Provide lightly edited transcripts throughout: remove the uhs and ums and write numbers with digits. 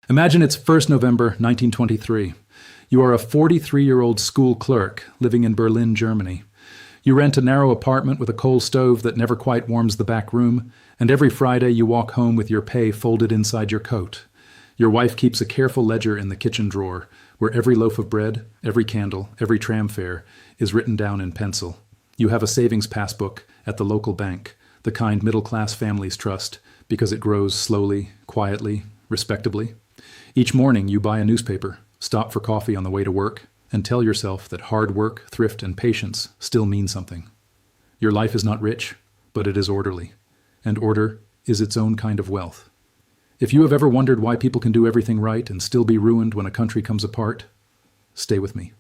Imagine it's 1st November 1923. You are a 43-year-old school clerk living in Berlin, Germany. You rent a narrow apartment with a coal stove that never quite warms the back room, and every Friday you walk home with your pay folded inside your coat. Your wife keeps a careful ledger in the kitchen drawer, where every loaf of bread, every candle, every tram fare is written down in pencil. You have a savings passbook at the local bank, the kind middle-class families trust, because it grows slowly, quietly, respectably. Each morning you buy a newspaper, stop for coffee on the way to work, and tell yourself that hard work, thrift, and patience still mean something. Your life is not rich, but it is orderly, and order is its own kind of wealth. If you have ever wondered why people can do everything right and still be ruined when a country comes apart, stay with me.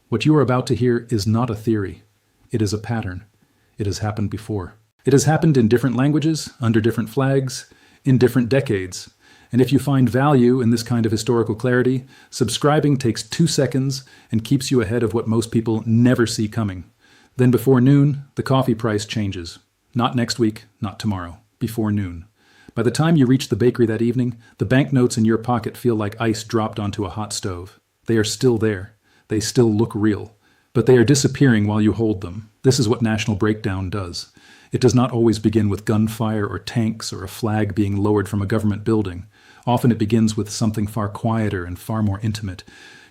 What you are about to hear is not a theory. It is a pattern. It has happened before. It has happened in different languages, under different flags, in different decades. And if you find value in this kind of historical clarity, subscribing takes 2 seconds and keeps you ahead of what most people never see coming. Then before noon, the coffee price changes. Not next week, not tomorrow. Before noon. By the time you reach the bakery that evening, the banknotes in your pocket feel like ice dropped onto a hot stove. They are still there. They still look real. But they are disappearing while you hold them. This is what national breakdown does. It does not always begin with gunfire or tanks or a flag being lowered from a government building. Often it begins with something far quieter and far more intimate.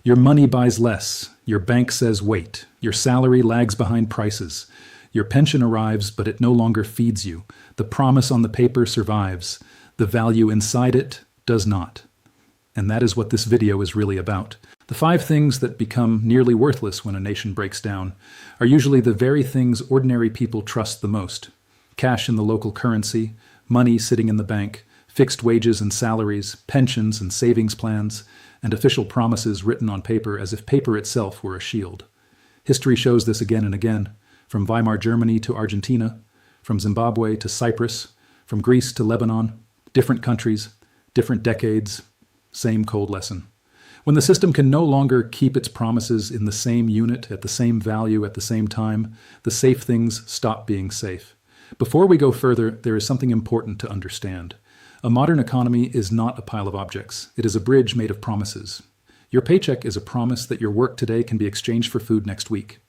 Your money buys less. Your bank says wait. Your salary lags behind prices. Your pension arrives, but it no longer feeds you. The promise on the paper survives. The value inside it does not. And that is what this video is really about. The 5 things that become nearly worthless when a nation breaks down are usually the very things ordinary people trust the most. Cash in the local currency, money sitting in the bank, fixed wages and salaries, pensions and savings plans, and official promises written on paper as if paper itself were a shield. History shows this again and again, from Weimar Germany to Argentina, from Zimbabwe to Cyprus, from Greece to Lebanon, different countries, different decades, same cold lesson. When the system can no longer keep its promises in the same unit, at the same value, at the same time, the safe things stop being safe. Before we go further, there is something important to understand. A modern economy is not a pile of objects. It is a bridge made of promises. Your paycheck is a promise that your work today can be exchanged for food next week.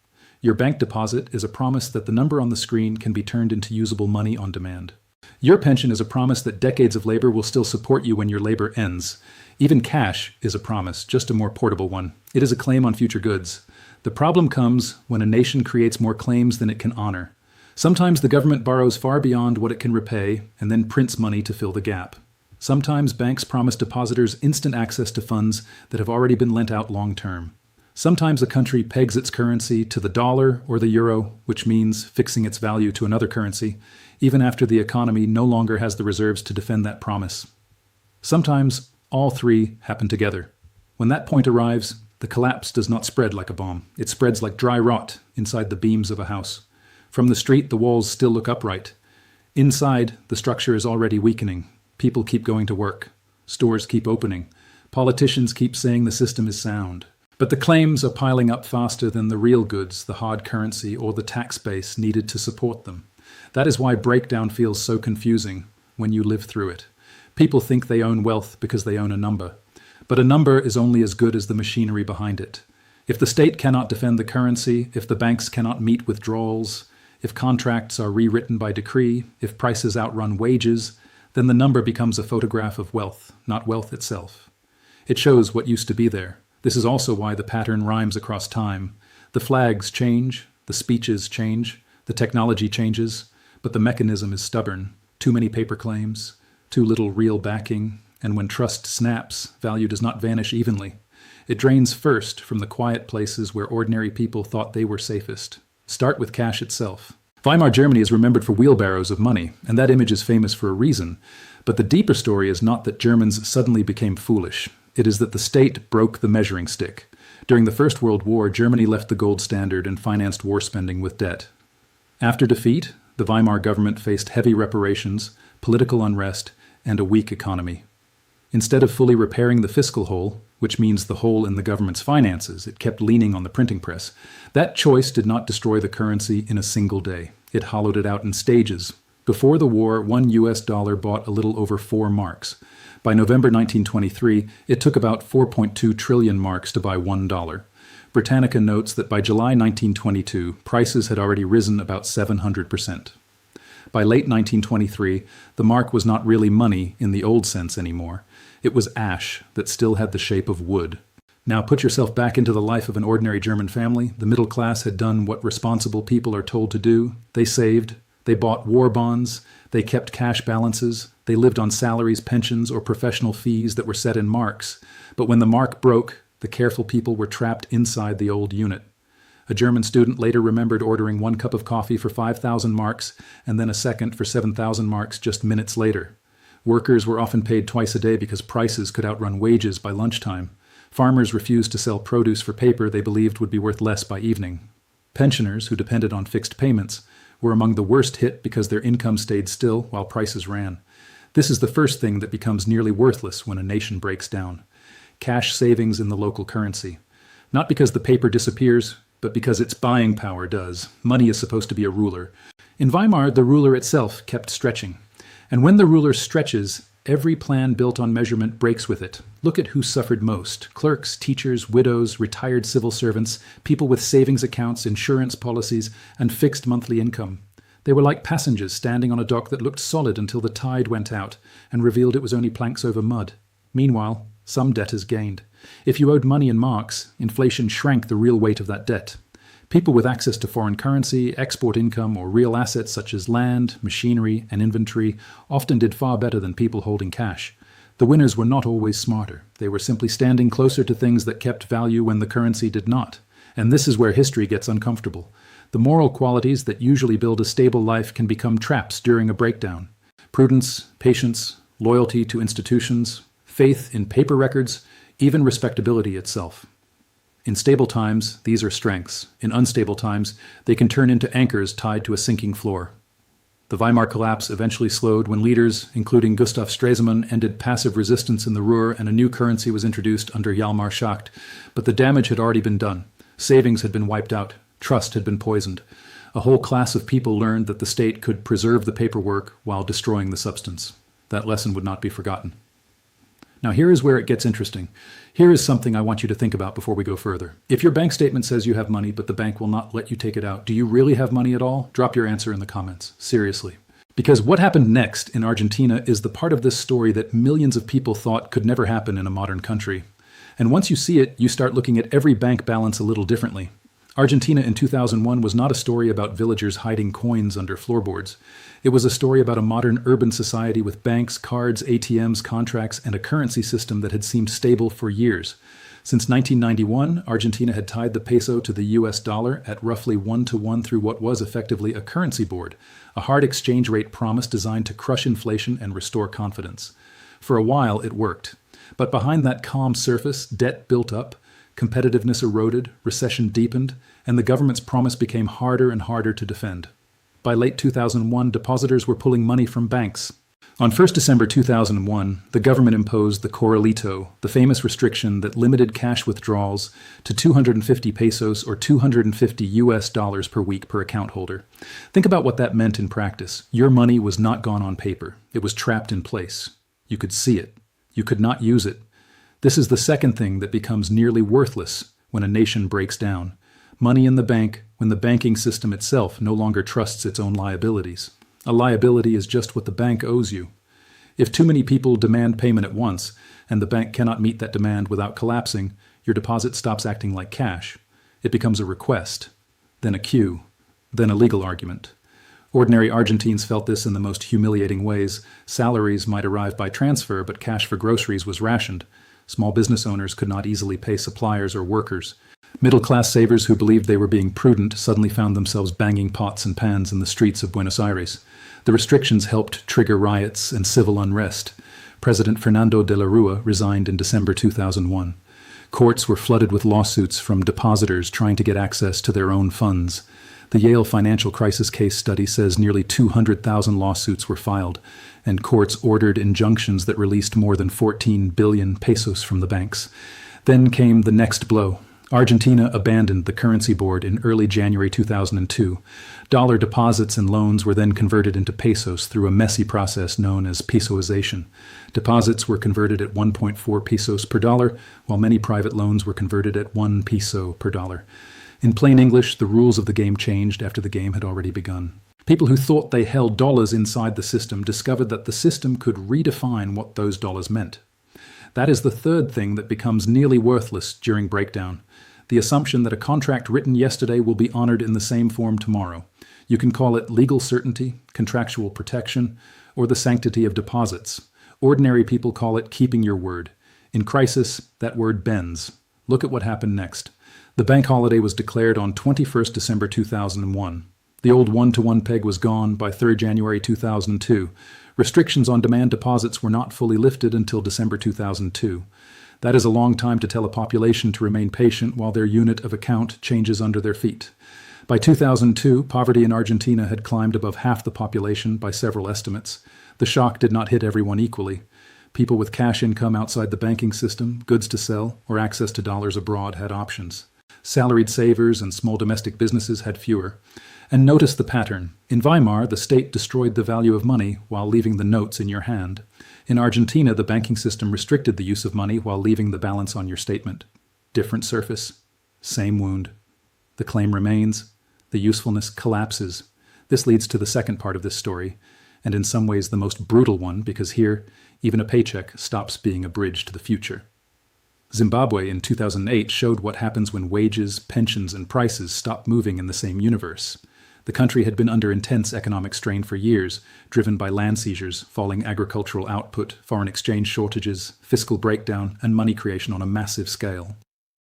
Your bank deposit is a promise that the number on the screen can be turned into usable money on demand. Your pension is a promise that decades of labor will still support you when your labor ends. Even cash is a promise, just a more portable one. It is a claim on future goods. The problem comes when a nation creates more claims than it can honor. Sometimes the government borrows far beyond what it can repay and then prints money to fill the gap. Sometimes banks promise depositors instant access to funds that have already been lent out long term. Sometimes a country pegs its currency to the dollar or the euro, which means fixing its value to another currency, even after the economy no longer has the reserves to defend that promise. Sometimes all 3 happen together. When that point arrives, the collapse does not spread like a bomb. It spreads like dry rot inside the beams of a house. From the street, the walls still look upright. Inside, the structure is already weakening. People keep going to work. Stores keep opening. Politicians keep saying the system is sound. But the claims are piling up faster than the real goods, the hard currency, or the tax base needed to support them. That is why breakdown feels so confusing when you live through it. People think they own wealth because they own a number. But a number is only as good as the machinery behind it. If the state cannot defend the currency, if the banks cannot meet withdrawals, if contracts are rewritten by decree, if prices outrun wages, then the number becomes a photograph of wealth, not wealth itself. It shows what used to be there. This is also why the pattern rhymes across time. The flags change, the speeches change, the technology changes, but the mechanism is stubborn. Too many paper claims, too little real backing, and when trust snaps, value does not vanish evenly. It drains first from the quiet places where ordinary people thought they were safest. Start with cash itself. Weimar Germany is remembered for wheelbarrows of money, and that image is famous for a reason. But the deeper story is not that Germans suddenly became foolish. It is that the state broke the measuring stick. During the First World War, Germany left the gold standard and financed war spending with debt. After defeat, the Weimar government faced heavy reparations, political unrest, and a weak economy. Instead of fully repairing the fiscal hole, which means the hole in the government's finances, it kept leaning on the printing press. That choice did not destroy the currency in a single day. It hollowed it out in stages. Before the war, $1 bought a little over 4 marks. By November 1923, it took about 4.2 trillion marks to buy $1. Britannica notes that by July 1922, prices had already risen about 700%. By late 1923, the mark was not really money in the old sense anymore. It was ash that still had the shape of wood. Now put yourself back into the life of an ordinary German family. The middle class had done what responsible people are told to do. They saved. They bought war bonds. They kept cash balances. They lived on salaries, pensions, or professional fees that were set in marks. But when the mark broke, the careful people were trapped inside the old unit. A German student later remembered ordering 1 cup of coffee for 5,000 marks and then a second for 7,000 marks just minutes later. Workers were often paid twice a day because prices could outrun wages by lunchtime. Farmers refused to sell produce for paper they believed would be worth less by evening. Pensioners, who depended on fixed payments, were among the worst hit because their income stayed still while prices ran. This is the first thing that becomes nearly worthless when a nation breaks down. Cash savings in the local currency. Not because the paper disappears, but because its buying power does. Money is supposed to be a ruler. In Weimar, the ruler itself kept stretching. And when the ruler stretches, every plan built on measurement breaks with it. Look at who suffered most. Clerks, teachers, widows, retired civil servants, people with savings accounts, insurance policies, and fixed monthly income. They were like passengers standing on a dock that looked solid until the tide went out and revealed it was only planks over mud. Meanwhile, some debtors gained. If you owed money in marks, inflation shrank the real weight of that debt. People with access to foreign currency, export income, or real assets such as land, machinery, and inventory often did far better than people holding cash. The winners were not always smarter. They were simply standing closer to things that kept value when the currency did not. And this is where history gets uncomfortable. The moral qualities that usually build a stable life can become traps during a breakdown. Prudence, patience, loyalty to institutions, faith in paper records, even respectability itself. In stable times, these are strengths. In unstable times, they can turn into anchors tied to a sinking floor. The Weimar collapse eventually slowed when leaders, including Gustav Stresemann, ended passive resistance in the Ruhr and a new currency was introduced under Hjalmar Schacht. But the damage had already been done. Savings had been wiped out. Trust had been poisoned. A whole class of people learned that the state could preserve the paperwork while destroying the substance. That lesson would not be forgotten. Now here is where it gets interesting. Here is something I want you to think about before we go further. If your bank statement says you have money, but the bank will not let you take it out, do you really have money at all? Drop your answer in the comments. Seriously. Because what happened next in Argentina is the part of this story that millions of people thought could never happen in a modern country. And once you see it, you start looking at every bank balance a little differently. Argentina in 2001 was not a story about villagers hiding coins under floorboards. It was a story about a modern urban society with banks, cards, ATMs, contracts, and a currency system that had seemed stable for years. Since 1991, Argentina had tied the peso to the US dollar at roughly 1-to-1 through what was effectively a currency board, a hard exchange rate promise designed to crush inflation and restore confidence. For a while, it worked. But behind that calm surface, debt built up, competitiveness eroded, recession deepened, and the government's promise became harder and harder to defend. By late 2001, depositors were pulling money from banks. On 1st December 2001, the government imposed the Corralito, the famous restriction that limited cash withdrawals to 250 pesos or $250 per week per account holder. Think about what that meant in practice. Your money was not gone on paper. It was trapped in place. You could see it. You could not use it. This is the second thing that becomes nearly worthless when a nation breaks down. Money in the bank when the banking system itself no longer trusts its own liabilities. A liability is just what the bank owes you. If too many people demand payment at once, and the bank cannot meet that demand without collapsing, your deposit stops acting like cash. It becomes a request, then a queue, then a legal argument. Ordinary Argentines felt this in the most humiliating ways. Salaries might arrive by transfer, but cash for groceries was rationed. Small business owners could not easily pay suppliers or workers. Middle-class savers who believed they were being prudent suddenly found themselves banging pots and pans in the streets of Buenos Aires. The restrictions helped trigger riots and civil unrest. President Fernando de la Rua resigned in December 2001. Courts were flooded with lawsuits from depositors trying to get access to their own funds. The Yale Financial Crisis Case Study says nearly 200,000 lawsuits were filed, and courts ordered injunctions that released more than 14 billion pesos from the banks. Then came the next blow. Argentina abandoned the currency board in early January 2002. Dollar deposits and loans were then converted into pesos through a messy process known as pesoization. Deposits were converted at 1.4 pesos per dollar, while many private loans were converted at 1 peso per dollar. In plain English, the rules of the game changed after the game had already begun. People who thought they held dollars inside the system discovered that the system could redefine what those dollars meant. That is the third thing that becomes nearly worthless during breakdown. The assumption that a contract written yesterday will be honored in the same form tomorrow. You can call it legal certainty, contractual protection, or the sanctity of deposits. Ordinary people call it keeping your word. In crisis, that word bends. Look at what happened next. The bank holiday was declared on 21st December 2001. The old one-to-one peg was gone by 3rd January 2002. Restrictions on demand deposits were not fully lifted until December 2002. That is a long time to tell a population to remain patient while their unit of account changes under their feet. By 2002, poverty in Argentina had climbed above half the population by several estimates. The shock did not hit everyone equally. People with cash income outside the banking system, goods to sell, or access to dollars abroad had options. Salaried savers and small domestic businesses had fewer. And notice the pattern. In Weimar, the state destroyed the value of money while leaving the notes in your hand. In Argentina, the banking system restricted the use of money while leaving the balance on your statement. Different surface, same wound. The claim remains, the usefulness collapses. This leads to the second part of this story, and in some ways the most brutal one, because here, even a paycheck stops being a bridge to the future. Zimbabwe in 2008 showed what happens when wages, pensions, and prices stop moving in the same universe. The country had been under intense economic strain for years, driven by land seizures, falling agricultural output, foreign exchange shortages, fiscal breakdown, and money creation on a massive scale.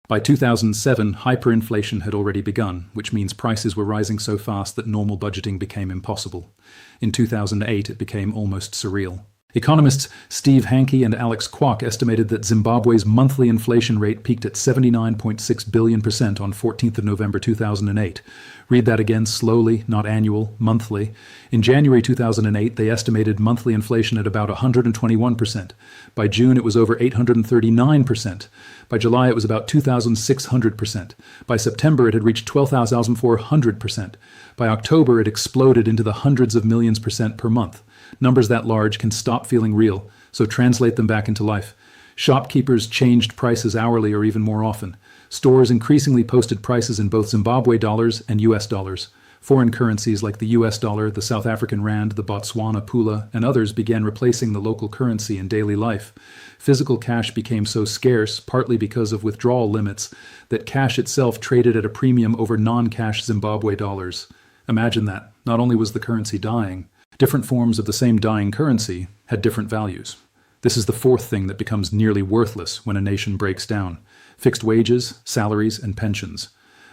By 2007, hyperinflation had already begun, which means prices were rising so fast that normal budgeting became impossible. In 2008, it became almost surreal. Economists Steve Hanke and Alex Kwok estimated that Zimbabwe's monthly inflation rate peaked at 79.6 billion% on 14th of November 2008. Read that again slowly, not annual, monthly. In January 2008, they estimated monthly inflation at about 121%. By June, it was over 839%. By July, it was about 2,600%. By September, it had reached 12,400%. By October, it exploded into the hundreds of millions percent per month. Numbers that large can stop feeling real, so translate them back into life. Shopkeepers changed prices hourly or even more often. Stores increasingly posted prices in both Zimbabwe dollars and US dollars. Foreign currencies like the US dollar, the South African rand, the Botswana pula, and others began replacing the local currency in daily life. Physical cash became so scarce, partly because of withdrawal limits, that cash itself traded at a premium over non-cash Zimbabwe dollars. Imagine that. Not only was the currency dying, different forms of the same dying currency had different values. This is the fourth thing that becomes nearly worthless when a nation breaks down. Fixed wages, salaries, and pensions.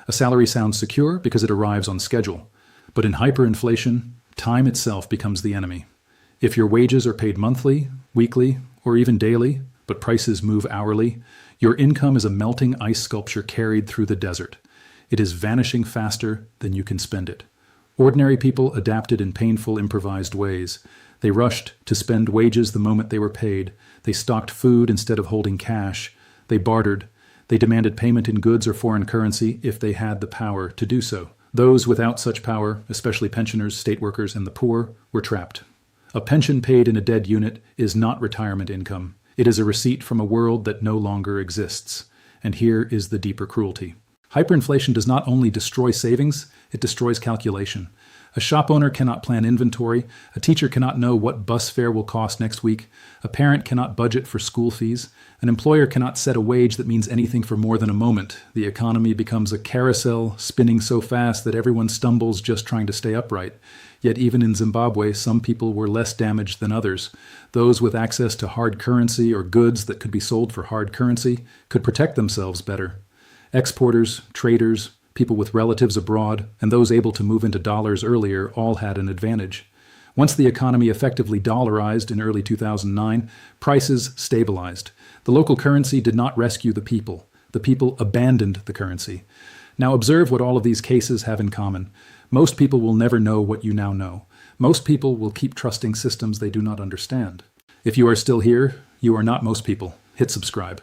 A salary sounds secure because it arrives on schedule. But in hyperinflation, time itself becomes the enemy. If your wages are paid monthly, weekly, or even daily, but prices move hourly, your income is a melting ice sculpture carried through the desert. It is vanishing faster than you can spend it. Ordinary people adapted in painful, improvised ways. They rushed to spend wages the moment they were paid. They stocked food instead of holding cash. They bartered. They demanded payment in goods or foreign currency if they had the power to do so. Those without such power, especially pensioners, state workers, and the poor, were trapped. A pension paid in a dead unit is not retirement income. It is a receipt from a world that no longer exists. And here is the deeper cruelty. Hyperinflation does not only destroy savings, it destroys calculation. A shop owner cannot plan inventory, a teacher cannot know what bus fare will cost next week, a parent cannot budget for school fees, an employer cannot set a wage that means anything for more than a moment. The economy becomes a carousel, spinning so fast that everyone stumbles just trying to stay upright. Yet even in Zimbabwe, some people were less damaged than others. Those with access to hard currency or goods that could be sold for hard currency could protect themselves better. Exporters, traders, people with relatives abroad, and those able to move into dollars earlier all had an advantage. Once the economy effectively dollarized in early 2009, prices stabilized. The local currency did not rescue the people. The people abandoned the currency. Now observe what all of these cases have in common. Most people will never know what you now know. Most people will keep trusting systems they do not understand. If you are still here, you are not most people. Hit subscribe.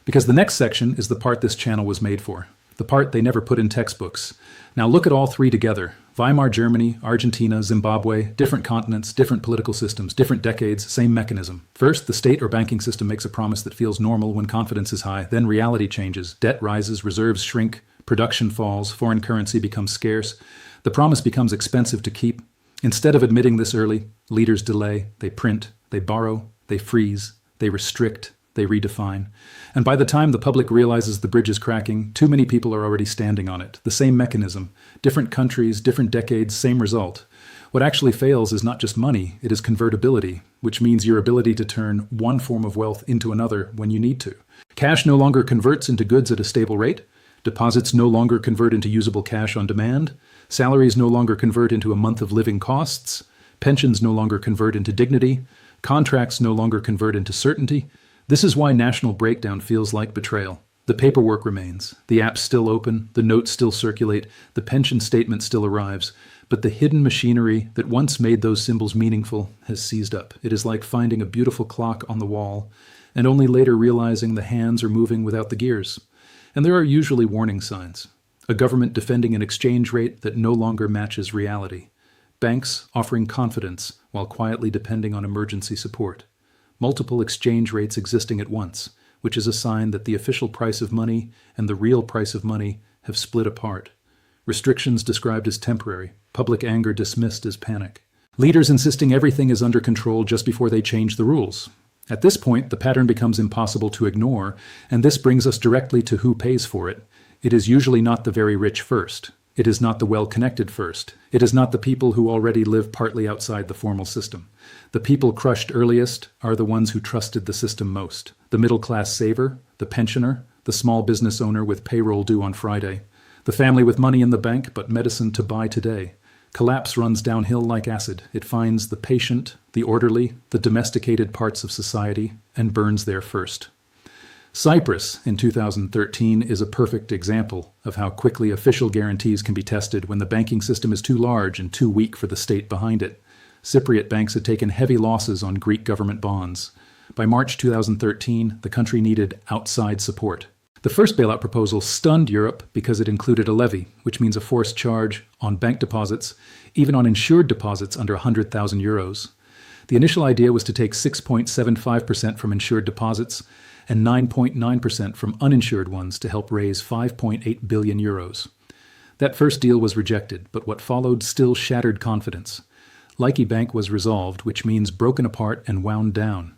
Because the next section is the part this channel was made for, the part they never put in textbooks. Now look at all three together. Weimar Germany, Argentina, Zimbabwe, different continents, different political systems, different decades, same mechanism. First, the state or banking system makes a promise that feels normal when confidence is high. Then reality changes. Debt rises, reserves shrink, production falls, foreign currency becomes scarce. The promise becomes expensive to keep. Instead of admitting this early, leaders delay, they print, they borrow, they freeze, they restrict, they redefine. And by the time the public realizes the bridge is cracking, too many people are already standing on it. The same mechanism, different countries, different decades, same result. What actually fails is not just money, it is convertibility, which means your ability to turn one form of wealth into another when you need to. Cash no longer converts into goods at a stable rate. Deposits no longer convert into usable cash on demand. Salaries no longer convert into a month of living costs. Pensions no longer convert into dignity. Contracts no longer convert into certainty. This is why national breakdown feels like betrayal. The paperwork remains, the apps still open, the notes still circulate, the pension statement still arrives, but the hidden machinery that once made those symbols meaningful has seized up. It is like finding a beautiful clock on the wall, and only later realizing the hands are moving without the gears. And there are usually warning signs. A government defending an exchange rate that no longer matches reality. Banks offering confidence while quietly depending on emergency support. Multiple exchange rates existing at once, which is a sign that the official price of money and the real price of money have split apart. Restrictions described as temporary, public anger dismissed as panic. Leaders insisting everything is under control just before they change the rules. At this point, the pattern becomes impossible to ignore, and this brings us directly to who pays for it. It is usually not the very rich first. It is not the well-connected first. It is not the people who already live partly outside the formal system. The people crushed earliest are the ones who trusted the system most. The middle-class saver, the pensioner, the small business owner with payroll due on Friday, the family with money in the bank but medicine to buy today. Collapse runs downhill like acid. It finds the patient, the orderly, the domesticated parts of society, and burns there first. Cyprus in 2013 is a perfect example of how quickly official guarantees can be tested when the banking system is too large and too weak for the state behind it. Cypriot banks had taken heavy losses on Greek government bonds. By March 2013, the country needed outside support. The first bailout proposal stunned Europe because it included a levy, which means a forced charge on bank deposits, even on insured deposits under 100,000 euros. The initial idea was to take 6.75% from insured deposits and 9.9% from uninsured ones to help raise 5.8 billion euros. That first deal was rejected, but what followed still shattered confidence. Laiki Bank was resolved, which means broken apart and wound down.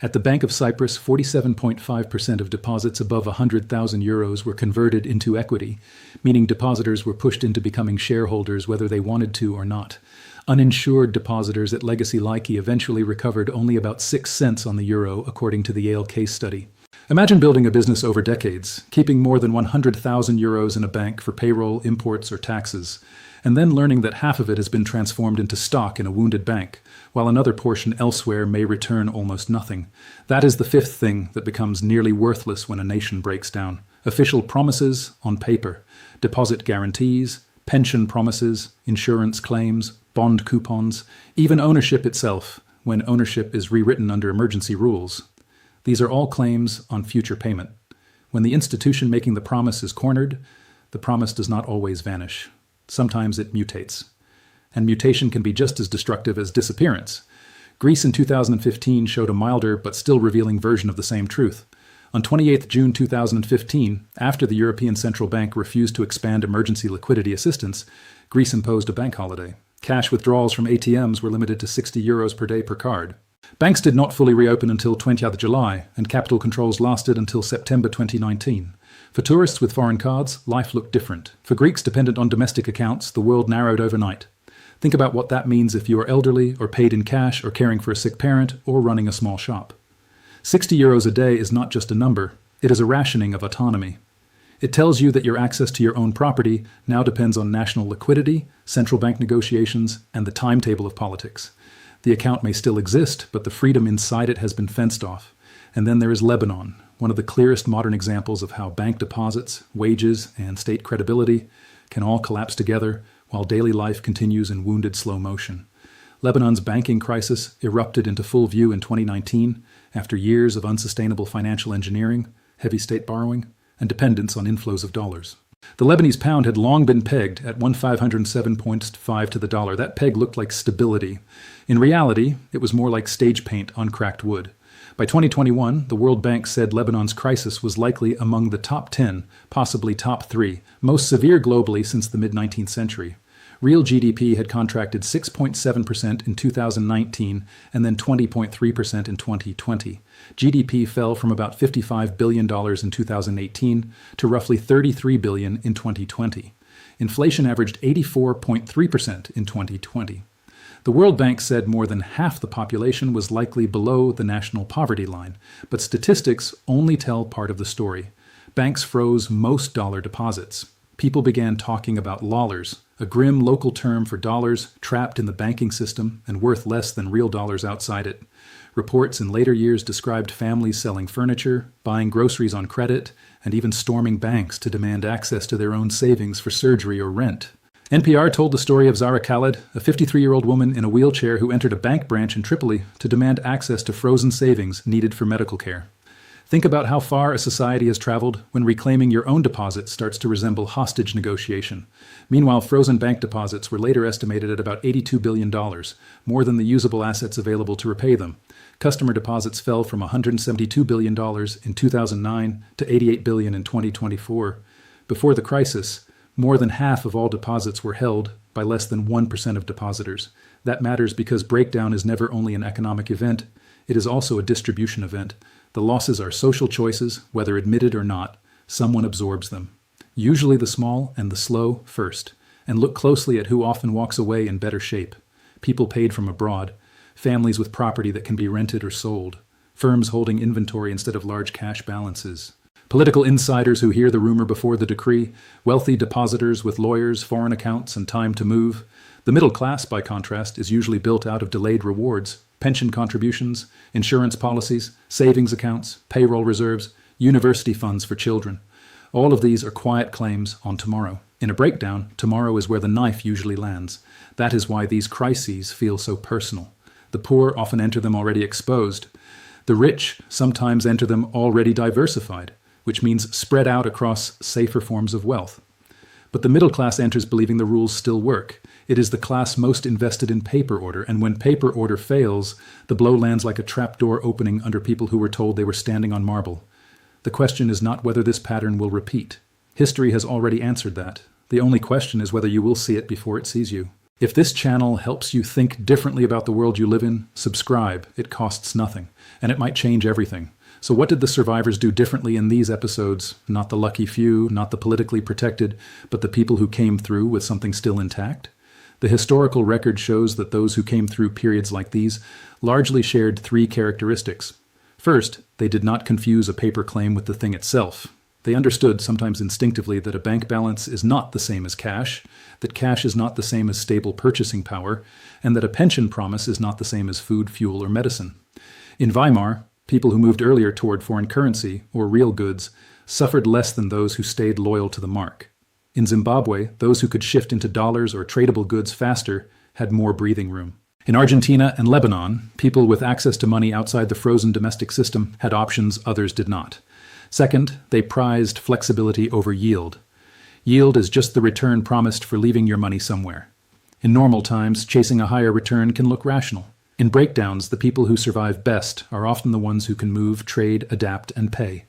At the Bank of Cyprus, 47.5% of deposits above 100,000 euros were converted into equity, meaning depositors were pushed into becoming shareholders whether they wanted to or not. Uninsured depositors at Legacy Laiki eventually recovered only about 6 cents on the euro, according to the Yale case study. Imagine building a business over decades, keeping more than 100,000 euros in a bank for payroll, imports, or taxes, and then learning that half of it has been transformed into stock in a wounded bank, while another portion elsewhere may return almost nothing. That is the fifth thing that becomes nearly worthless when a nation breaks down. Official promises on paper, deposit guarantees, pension promises, insurance claims, bond coupons, even ownership itself, when ownership is rewritten under emergency rules. These are all claims on future payment. When the institution making the promise is cornered, the promise does not always vanish. Sometimes it mutates. And mutation can be just as destructive as disappearance. Greece in 2015 showed a milder but still revealing version of the same truth. On 28 June 2015, after the European Central Bank refused to expand emergency liquidity assistance, Greece imposed a bank holiday. Cash withdrawals from ATMs were limited to 60 euros per day per card. Banks did not fully reopen until 20th July, and capital controls lasted until September 2019. For tourists with foreign cards, life looked different. For Greeks dependent on domestic accounts, the world narrowed overnight. Think about what that means if you are elderly, or paid in cash, or caring for a sick parent, or running a small shop. 60 euros a day is not just a number, it is a rationing of autonomy. It tells you that your access to your own property now depends on national liquidity, central bank negotiations, and the timetable of politics. The account may still exist, but the freedom inside it has been fenced off. And then there is Lebanon, one of the clearest modern examples of how bank deposits, wages, and state credibility can all collapse together while daily life continues in wounded slow motion. Lebanon's banking crisis erupted into full view in 2019 after years of unsustainable financial engineering, heavy state borrowing, and dependence on inflows of dollars. The Lebanese pound had long been pegged at 1,507.5 to the dollar. That peg looked like stability. In reality, it was more like stage paint on cracked wood. By 2021, the World Bank said Lebanon's crisis was likely among the top 10, possibly top 3, most severe globally since the mid-19th century. Real GDP had contracted 6.7% in 2019 and then 20.3% in 2020. GDP fell from about $55 billion in 2018 to roughly $33 billion in 2020. Inflation averaged 84.3% in 2020. The World Bank said more than half the population was likely below the national poverty line, but statistics only tell part of the story. Banks froze most dollar deposits. People began talking about lollars, a grim local term for dollars trapped in the banking system and worth less than real dollars outside it. Reports in later years described families selling furniture, buying groceries on credit, and even storming banks to demand access to their own savings for surgery or rent. NPR told the story of Zara Khaled, a 53-year-old woman in a wheelchair who entered a bank branch in Tripoli to demand access to frozen savings needed for medical care. Think about how far a society has traveled when reclaiming your own deposit starts to resemble hostage negotiation. Meanwhile, frozen bank deposits were later estimated at about $82 billion, more than the usable assets available to repay them. Customer deposits fell from $172 billion in 2009 to $88 billion in 2024. Before the crisis, more than half of all deposits were held by less than 1% of depositors. That matters because breakdown is never only an economic event, it is also a distribution event. The losses are social choices, whether admitted or not. Someone absorbs them. Usually the small and the slow first. And look closely at who often walks away in better shape. People paid from abroad, families with property that can be rented or sold, firms holding inventory instead of large cash balances. Political insiders who hear the rumor before the decree, wealthy depositors with lawyers, foreign accounts, and time to move. The middle class, by contrast, is usually built out of delayed rewards, pension contributions, insurance policies, savings accounts, payroll reserves, university funds for children. All of these are quiet claims on tomorrow. In a breakdown, tomorrow is where the knife usually lands. That is why these crises feel so personal. The poor often enter them already exposed. The rich sometimes enter them already diversified, which means spread out across safer forms of wealth. But the middle class enters believing the rules still work. It is the class most invested in paper order, and when paper order fails, the blow lands like a trapdoor opening under people who were told they were standing on marble. The question is not whether this pattern will repeat. History has already answered that. The only question is whether you will see it before it sees you. If this channel helps you think differently about the world you live in, subscribe. It costs nothing, and it might change everything. So what did the survivors do differently in these episodes? Not the lucky few, not the politically protected, but the people who came through with something still intact? The historical record shows that those who came through periods like these largely shared 3 characteristics. First, they did not confuse a paper claim with the thing itself. They understood, sometimes instinctively, that a bank balance is not the same as cash, that cash is not the same as stable purchasing power, and that a pension promise is not the same as food, fuel, or medicine. In Weimar, people who moved earlier toward foreign currency, or real goods, suffered less than those who stayed loyal to the mark. In Zimbabwe, those who could shift into dollars or tradable goods faster had more breathing room. In Argentina and Lebanon, people with access to money outside the frozen domestic system had options others did not. Second, they prized flexibility over yield. Yield is just the return promised for leaving your money somewhere. In normal times, chasing a higher return can look rational. In breakdowns, the people who survive best are often the ones who can move, trade, adapt, and pay.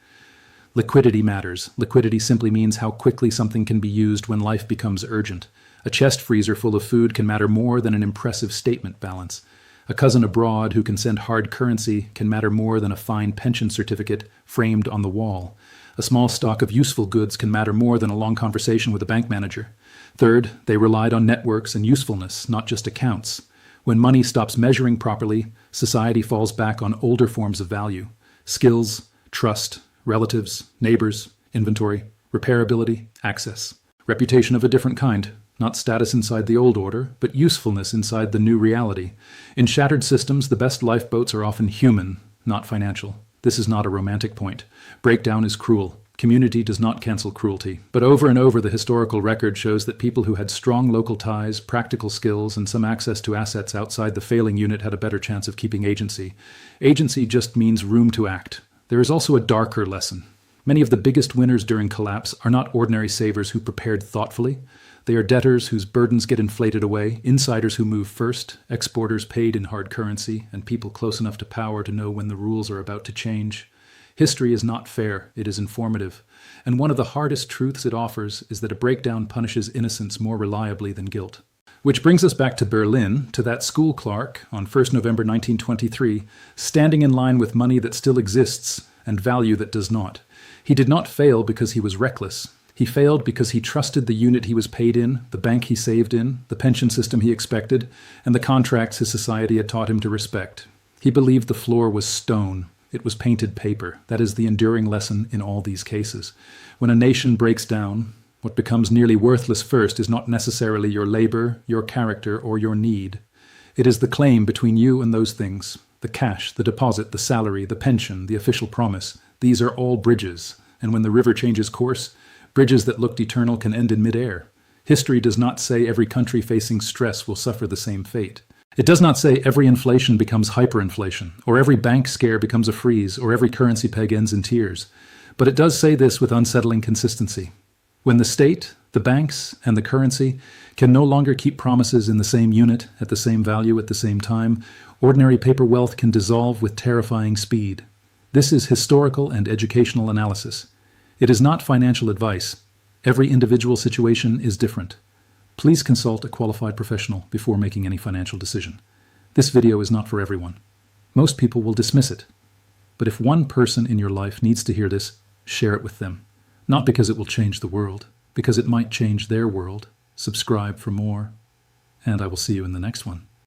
Liquidity matters. Liquidity simply means how quickly something can be used when life becomes urgent. A chest freezer full of food can matter more than an impressive statement balance. A cousin abroad who can send hard currency can matter more than a fine pension certificate framed on the wall. A small stock of useful goods can matter more than a long conversation with a bank manager. Third, they relied on networks and usefulness, not just accounts. When money stops measuring properly, society falls back on older forms of value: skills, trust, relatives, neighbors, inventory, repairability, access. Reputation of a different kind, not status inside the old order, but usefulness inside the new reality. In shattered systems, the best lifeboats are often human, not financial. This is not a romantic point. Breakdown is cruel. Community does not cancel cruelty. But over and over, the historical record shows that people who had strong local ties, practical skills, and some access to assets outside the failing unit had a better chance of keeping agency. Agency just means room to act. There is also a darker lesson. Many of the biggest winners during collapse are not ordinary savers who prepared thoughtfully. They are debtors whose burdens get inflated away, insiders who move first, exporters paid in hard currency, and people close enough to power to know when the rules are about to change. History is not fair, it is informative. And one of the hardest truths it offers is that a breakdown punishes innocence more reliably than guilt. Which brings us back to Berlin, to that school clerk on 1st November 1923, standing in line with money that still exists and value that does not. He did not fail because he was reckless. He failed because he trusted the unit he was paid in, the bank he saved in, the pension system he expected, and the contracts his society had taught him to respect. He believed the floor was stone. It was painted paper. That is the enduring lesson in all these cases. When a nation breaks down, what becomes nearly worthless first is not necessarily your labor, your character, or your need. It is the claim between you and those things, the cash, the deposit, the salary, the pension, the official promise. These are all bridges, and when the river changes course, bridges that looked eternal can end in midair. History does not say every country facing stress will suffer the same fate. It does not say every inflation becomes hyperinflation, or every bank scare becomes a freeze, or every currency peg ends in tears. But it does say this with unsettling consistency. When the state, the banks, and the currency can no longer keep promises in the same unit, at the same value, at the same time, ordinary paper wealth can dissolve with terrifying speed. This is historical and educational analysis. It is not financial advice. Every individual situation is different. Please consult a qualified professional before making any financial decision. This video is not for everyone. Most people will dismiss it. But if one person in your life needs to hear this, share it with them. Not because it will change the world, because it might change their world. Subscribe for more, and I will see you in the next one.